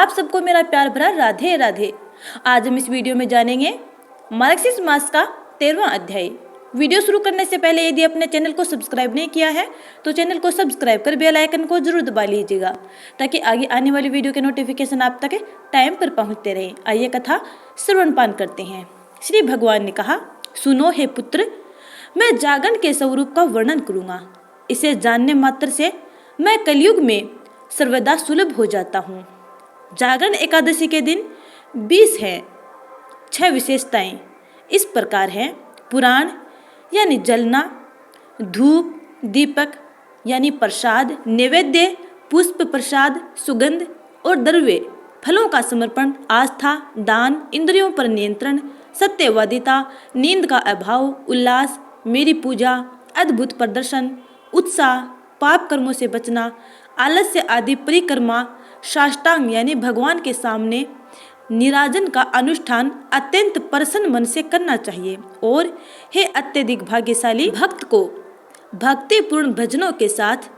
आप सबको मेरा प्यार भरा राधे राधे। आज हम इस वीडियो में जानेंगे मार्गशीर्ष मास का 13वां अध्याय। वीडियो शुरू करने से पहले यदि अपने चैनल को सब्सक्राइब नहीं किया है तो चैनल को सब्सक्राइब कर बेल आइकन को जरूर दबा लीजिएगा ताकि आगे आने वाली वीडियो के नोटिफिकेशन आप तक टाइम पर पहुंचते रहे। आइए कथा श्रवणपान करते हैं। श्री भगवान ने कहा, सुनो हे पुत्र, मैं जागरण के स्वरूप का वर्णन करूंगा। इसे जानने मात्र से मैं कलयुग में सर्वदा सुलभ हो जाता हूँ। जागरण एकादशी के दिन 20 हैं। 6 विशेषताएं इस प्रकार हैं। पुराण यानी जलना, धूप, दीपक यानी प्रसाद, नैवेद्य, पुष्प, प्रसाद, सुगंध और द्रव्य, फलों का समर्पण, आस्था, दान, इंद्रियों पर नियंत्रण, सत्यवादिता, नींद का अभाव, उल्लास, मेरी पूजा, अद्भुत प्रदर्शन, उत्साह, पाप कर्मों से बचना, आलस्य आदि परिक्रमा, साष्टांग यानी भगवान के सामने निराजन का अनुष्ठान अत्यंत प्रसन्न मन से करना चाहिए। और हे अत्यधिक भाग्यशाली भक्त को भक्तिपूर्ण भजनों के साथ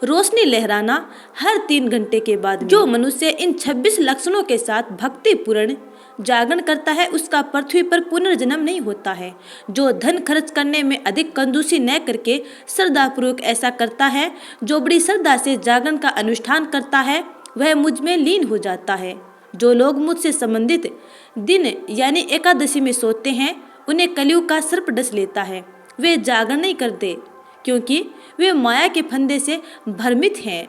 रोशनी लहराना हर 3 घंटे के बाद। जो मनुष्य इन 26 लक्षणों के साथ भक्तिपूर्ण जागरण करता है उसका पृथ्वी पर पुनर्जन्म नहीं होता है। जो धन खर्च करने में अधिक कंजूसी न करके श्रद्धापूर्वक ऐसा करता है, जो बड़ी श्रद्धा से जागरण का अनुष्ठान करता है, वह मुझ में लीन हो जाता है। जो लोग मुझसे संबंधित दिन यानी एकादशी में सोते हैं उन्हें कलयुग का सर्प डस लेता है। वे जागरण नहीं करते क्योंकि वे माया के फंदे से भ्रमित हैं।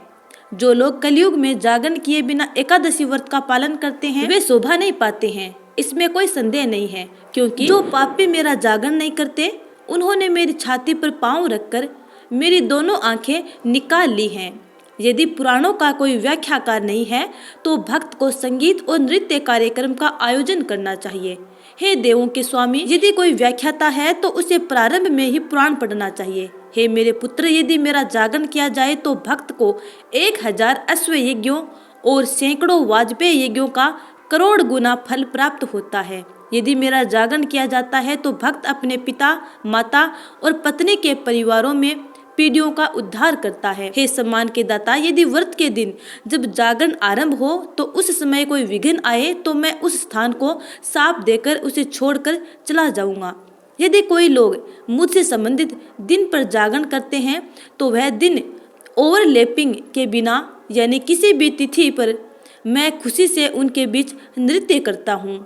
जो लोग कलयुग में जागरण किए बिना एकादशी व्रत का पालन करते हैं वे शोभा नहीं पाते हैं, इसमें कोई संदेह नहीं है। क्योंकि जो पापी मेरा जागरण नहीं करते उन्होंने मेरी छाती पर पांव रखकर मेरी दोनों आंखें निकाल ली हैं। यदि पुराणों का कोई व्याख्याकार नहीं है तो भक्त को संगीत और नृत्य कार्यक्रम का आयोजन करना चाहिए। हे देवों के स्वामी, यदि कोई व्याख्याता है तो उसे प्रारंभ में ही पुराण पढ़ना चाहिए। हे मेरे पुत्र, यदि मेरा जागरण किया जाए तो भक्त को 1000 अश्व यज्ञों और सैकड़ों वाजपेय यज्ञों का करोड़ गुना फल प्राप्त होता है। यदि मेरा जागरण किया जाता है तो भक्त अपने पिता, माता और पत्नी के परिवारों में पीढ़ियों का उद्धार करता है। हे सम्मान के दाता, यदि व्रत के दिन जब जागरण आरंभ हो तो उस समय कोई विघ्न आए तो मैं उस स्थान को साफ देकर उसे छोड़कर चला जाऊंगा। यदि कोई लोग मुझसे संबंधित दिन पर जागरण करते हैं तो वह दिन ओवरलैपिंग के बिना यानी किसी भी तिथि पर मैं खुशी से उनके बीच नृत्य करता हूँ।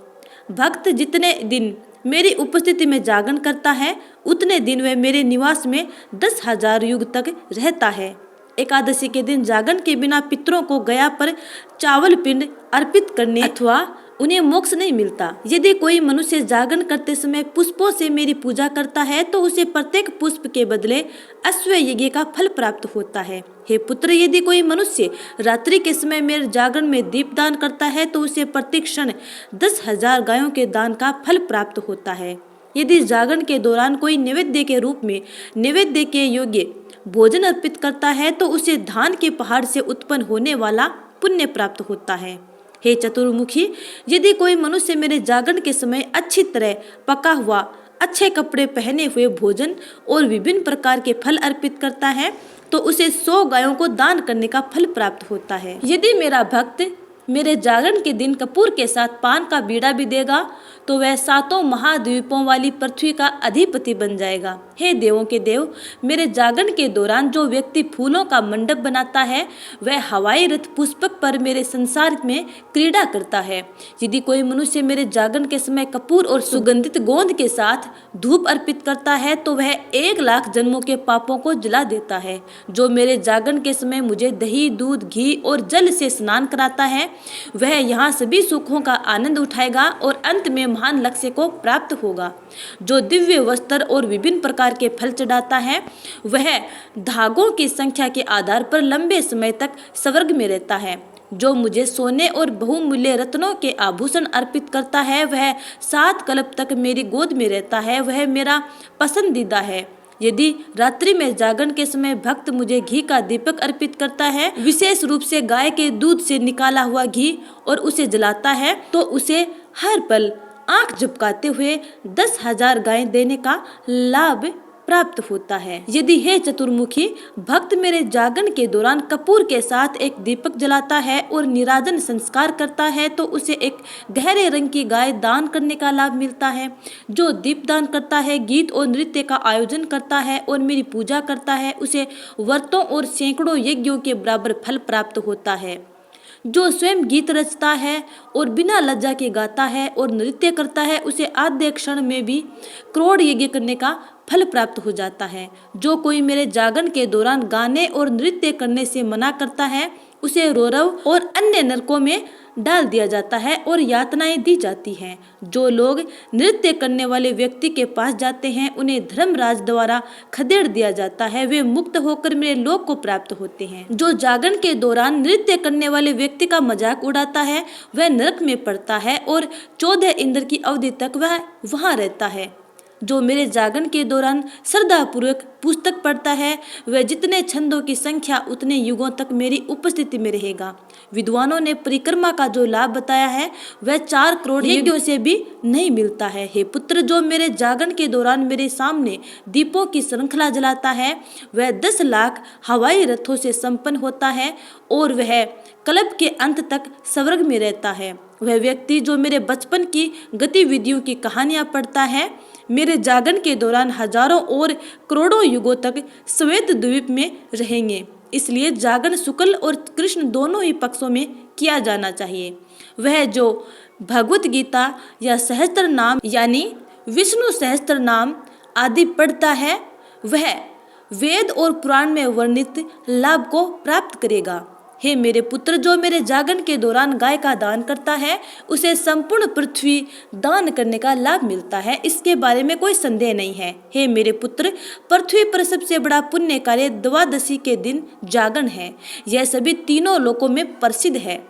भक्त जितने दिन मेरी उपस्थिति में जागरण करता है उतने दिन वह मेरे निवास में 10,000 युग तक रहता है। एकादशी के दिन जागरण के बिना पितरों को गया पर चावल पिंड अर्पित करने अथवा उन्हें मोक्ष नहीं मिलता। यदि कोई मनुष्य जागरण करते समय पुष्पों से मेरी पूजा करता है तो उसे प्रत्येक पुष्प के बदले अश्व यज्ञ का फल प्राप्त होता है। हे पुत्र, यदि कोई मनुष्य रात्रि के समय मेरे जागरण में दीप दान करता है तो उसे प्रत्येक क्षण 10,000 गायों के दान का फल प्राप्त होता है। यदि जागरण के दौरान कोई नैवेद्य के रूप में नैवेद्य के योग्य भोजन अर्पित करता है तो उसे धान के पहाड़ से उत्पन्न होने वाला पुण्य प्राप्त होता है। हे चतुर्मुखी, यदि कोई मनुष्य मेरे जागरण के समय अच्छी तरह पका हुआ अच्छे कपड़े पहने हुए भोजन और विभिन्न प्रकार के फल अर्पित करता है तो उसे 100 गायों को दान करने का फल प्राप्त होता है। यदि मेरा भक्त मेरे जागरण के दिन कपूर के साथ पान का बीड़ा भी देगा तो वह 7 महाद्वीपों वाली पृथ्वी का अधिपति बन जाएगा। हे देवों के देव, मेरे जागरण के दौरान जो व्यक्ति फूलों का मंडप बनाता है वह हवाई रथ पुष्पक पर मेरे संसार में क्रीड़ा करता है। यदि कोई मनुष्य मेरे जागरण के समय कपूर और सुगंधित गोंद के साथ धूप अर्पित करता है तो वह 1 लाख जन्मों के पापों को जला देता है। जो मेरे जागरण के समय मुझे दही, दूध, घी और जल से स्नान कराता है वह यहाँ सभी सुखों का आनंद उठाएगा और अंत में महान लक्ष्य को प्राप्त होगा। जो दिव्य वस्त्र और विभिन्न प्रकार के फल चढ़ाता है वह धागों की संख्या के आधार पर लंबे समय तक स्वर्ग में रहता है। जो मुझे सोने और बहुमूल्य रत्नों के आभूषण अर्पित करता है वह 7 कल्प तक मेरी गोद में रहता है, वह मेरा पसंदीदा है। यदि रात्रि में जागरण के समय भक्त मुझे घी का दीपक अर्पित करता है, विशेष रूप से गाय के दूध से निकाला हुआ घी, और उसे जलाता है तो उसे हर पल आंख झपकाते हुए 10,000 गायें देने का लाभ प्राप्त होता है। यदि हे चतुर्मुखी भक्त मेरे जागरण के दौरान कपूर के साथ एक दीपक जलाता है और निराजन संस्कार करता है तो उसे एक गहरे रंग की गाय दान करने का लाभ मिलता है। जो दीपदान करता है, गीत और नृत्य का आयोजन करता है और मेरी पूजा करता है, उसे व्रतों और सैकड़ों यज्ञों के बराबर फल प्राप्त होता है। जो स्वयं गीत रचता है और बिना लज्जा के गाता है और नृत्य करता है, उसे आद्य क्षण में भी करोड़ यज्ञ करने का फल प्राप्त हो जाता है। जो कोई मेरे जागरण के दौरान गाने और नृत्य करने से मना करता है, उसे रौरव और अन्य नरकों में डाल दिया जाता है और यातनाएं दी जाती हैं। जो लोग नृत्य करने वाले व्यक्ति के पास जाते हैं, उन्हें धर्मराज द्वारा खदेड़ दिया जाता है, वे मुक्त होकर मेरे लोक को प्राप्त होते हैं। जो जागरण के दौरान नृत्य करने वाले व्यक्ति का मजाक उड़ाता है, वह नरक में पड़ता है और 14 इंद्र की अवधि तक वह वहां रहता है। जो मेरे जागरण के दौरान श्रद्धापूर्वक पुस्तक पढ़ता है, वह जितने छंदों की संख्या उतने युगों तक मेरी उपस्थिति में रहेगा। विद्वानों ने परिक्रमा का जो लाभ बताया है, वह 4 करोड़ यज्ञों से भी नहीं मिलता है। हे पुत्र, जो मेरे जागरण के दौरान मेरे सामने दीपों की श्रृंखला जलाता है, वह 10 लाख हवाई रथों से संपन्न होता है और वह कल्प के अंत तक स्वर्ग में रहता है। वह व्यक्ति जो मेरे बचपन की गतिविधियों की कहानियां पढ़ता है, मेरे जागरण के दौरान हजारों और करोड़ों युगों तक श्वेत द्वीप में रहेंगे। इसलिए जागरण शुक्ल और कृष्ण दोनों ही पक्षों में किया जाना चाहिए। वह जो भगवत गीता या सहस्त्र नाम यानी विष्णु सहस्त्र नाम आदि पढ़ता है, वह वेद और पुराण में वर्णित लाभ को प्राप्त करेगा। हे मेरे पुत्र, जो मेरे जागरण के दौरान गाय का दान करता है, उसे संपूर्ण पृथ्वी दान करने का लाभ मिलता है, इसके बारे में कोई संदेह नहीं है। हे मेरे पुत्र, पृथ्वी पर सबसे बड़ा पुण्य कार्य द्वादशी के दिन जागरण है। यह सभी तीनों लोकों में प्रसिद्ध है।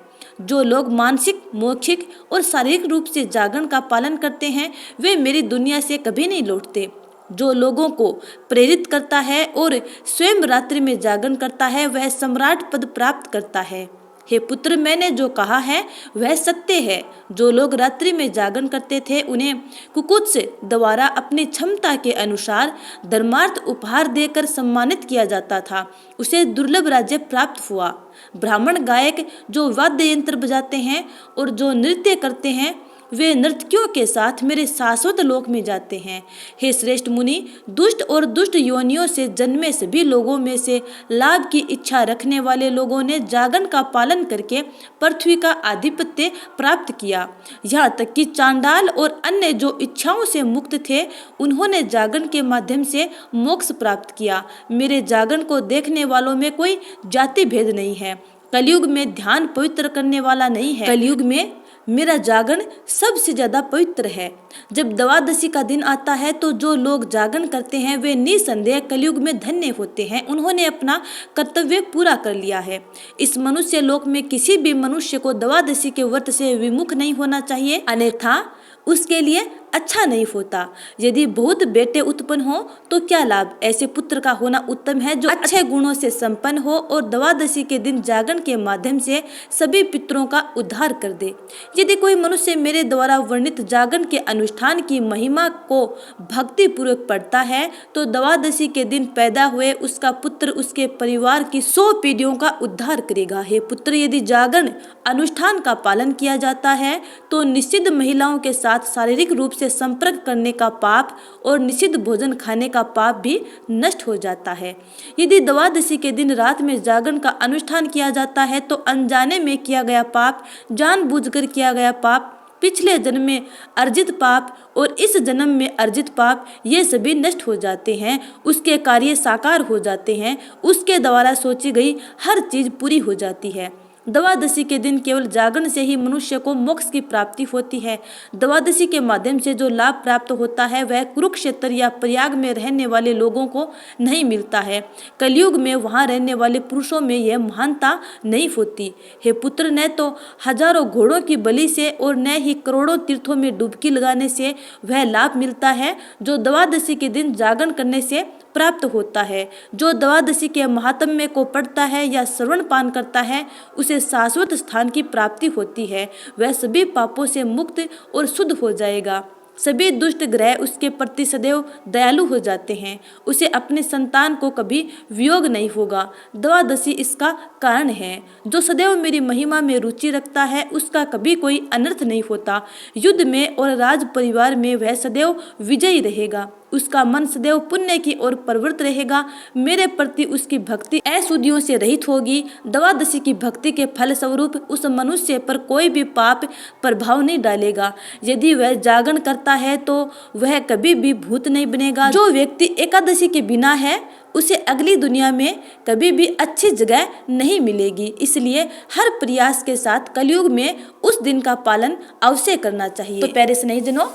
जो लोग मानसिक, मौखिक और शारीरिक रूप से जागरण का पालन करते हैं, वे मेरी दुनिया से कभी नहीं लौटते। जो लोगों को प्रेरित करता है और स्वयं रात्रि में जागरण करता है, वह सम्राट पद प्राप्त करता है। हे पुत्र, मैंने जो कहा है वह सत्य है। जो लोग रात्रि में जागरण करते थे, उन्हें कुकुत्स द्वारा अपनी क्षमता के अनुसार धर्मार्थ उपहार देकर सम्मानित किया जाता था। उसे दुर्लभ राज्य प्राप्त हुआ। ब्राह्मण गायक जो वाद्य यंत्र बजाते हैं और जो नृत्य करते हैं, वे नर्तकियों के साथ मेरे शाश्वत लोक में जाते हैं। हे श्रेष्ठ मुनि, दुष्ट और दुष्ट योनियों से जन्मे सभी लोगों में से लाभ की इच्छा रखने वाले लोगों ने जागरण का पालन करके पृथ्वी का आधिपत्य प्राप्त किया। यहाँ तक कि चांडाल और अन्य जो इच्छाओं से मुक्त थे, उन्होंने जागरण के माध्यम से मोक्ष प्राप्त किया। मेरे जागरण को देखने वालों में कोई जाति भेद नहीं है। कलयुग में ध्यान पवित्र करने वाला नहीं है। कलयुग में मेरा जागरण सबसे ज्यादा पवित्र है। जब द्वादशी का दिन आता है तो जो लोग जागरण करते हैं, वे निसंदेह कलयुग में धन्य होते हैं। उन्होंने अपना कर्तव्य पूरा कर लिया है। इस मनुष्य लोक में किसी भी मनुष्य को द्वादशी के व्रत से विमुख नहीं होना चाहिए, अन्यथा उसके लिए अच्छा नहीं होता। यदि बहुत बेटे उत्पन्न हो तो क्या लाभ, ऐसे पुत्र का होना उत्तम है जो अच्छे गुणों से संपन्न हो और द्वादशी के दिन जागरण के माध्यम से सभी पितरों का उद्धार कर दे। यदि कोई मनुष्य मेरे द्वारा वर्णित जागरण के अनुष्ठान की महिमा को भक्ति पूर्वक पढ़ता है, तो द्वादशी के दिन पैदा हुए उसका पुत्र उसके परिवार की 100 पीढ़ियों का उद्धार करेगा। हे पुत्र, यदि जागरण अनुष्ठान का पालन किया जाता है तो निषिद्ध महिलाओं के साथ शारीरिक रूप से संपर्क करने का पाप और निषिद्ध भोजन खाने का पाप भी नष्ट हो जाता है। यदि द्वादशी के दिन रात में जागरण का अनुष्ठान किया जाता है तो अनजाने में किया गया पाप, जानबूझकर किया गया पाप, पिछले जन्म में अर्जित पाप और इस जन्म में अर्जित पाप, ये सभी नष्ट हो जाते हैं। उसके कार्य साकार हो जाते हैं। उसके द्वारा सोची गई हर चीज पूरी हो जाती है। द्वादशी के दिन केवल जागरण से ही मनुष्य को मोक्ष की प्राप्ति होती है। द्वादशी के माध्यम से जो लाभ प्राप्त होता है वह कुरुक्षेत्र या प्रयाग में रहने वाले लोगों को नहीं मिलता है। कलयुग में वहां रहने वाले पुरुषों में यह महानता नहीं होती। हे पुत्र, न तो हजारों घोड़ों की बलि से और न ही करोड़ों तीर्थों में डुबकी लगाने से वह लाभ मिलता है जो द्वादशी के दिन जागरण करने से प्राप्त होता है। जो द्वादशी के महात्म्य को पढ़ता है या श्रवण पान करता है, उसे शाश्वत स्थान की प्राप्ति होती है। वह सभी पापों से मुक्त और शुद्ध हो जाएगा। सभी दुष्ट ग्रह उसके प्रति सदैव दयालु हो जाते हैं। उसे अपने संतान को कभी वियोग नहीं होगा। द्वादशी इसका कारण है। जो सदैव मेरी महिमा में रुचि रखता है उसका कभी कोई अनर्थ नहीं होता। युद्ध में और राज परिवार में वह सदैव विजयी रहेगा। उसका मन सदैव पुण्य की ओर प्रवृत्त रहेगा। मेरे प्रति उसकी भक्ति अशुद्धियों से रहित होगी। द्वादशी की भक्ति के फल स्वरूप उस मनुष्य पर कोई भी पाप प्रभाव नहीं डालेगा। यदि वह जागरण करता है तो वह कभी भी भूत नहीं बनेगा। जो व्यक्ति एकादशी के बिना है उसे अगली दुनिया में कभी भी अच्छी जगह नहीं मिलेगी। इसलिए हर प्रयास के साथ कलयुग में उस दिन का पालन अवश्य करना चाहिए। तो प्यारे स्नेहीजनों,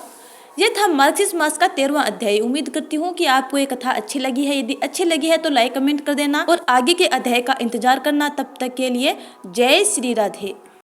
ये था मार्गशीर्ष मास का 13वां अध्याय। उम्मीद करती हूँ कि आपको ये कथा अच्छी लगी है। यदि अच्छी लगी है तो लाइक कमेंट कर देना और आगे के अध्याय का इंतजार करना। तब तक के लिए जय श्री राधे।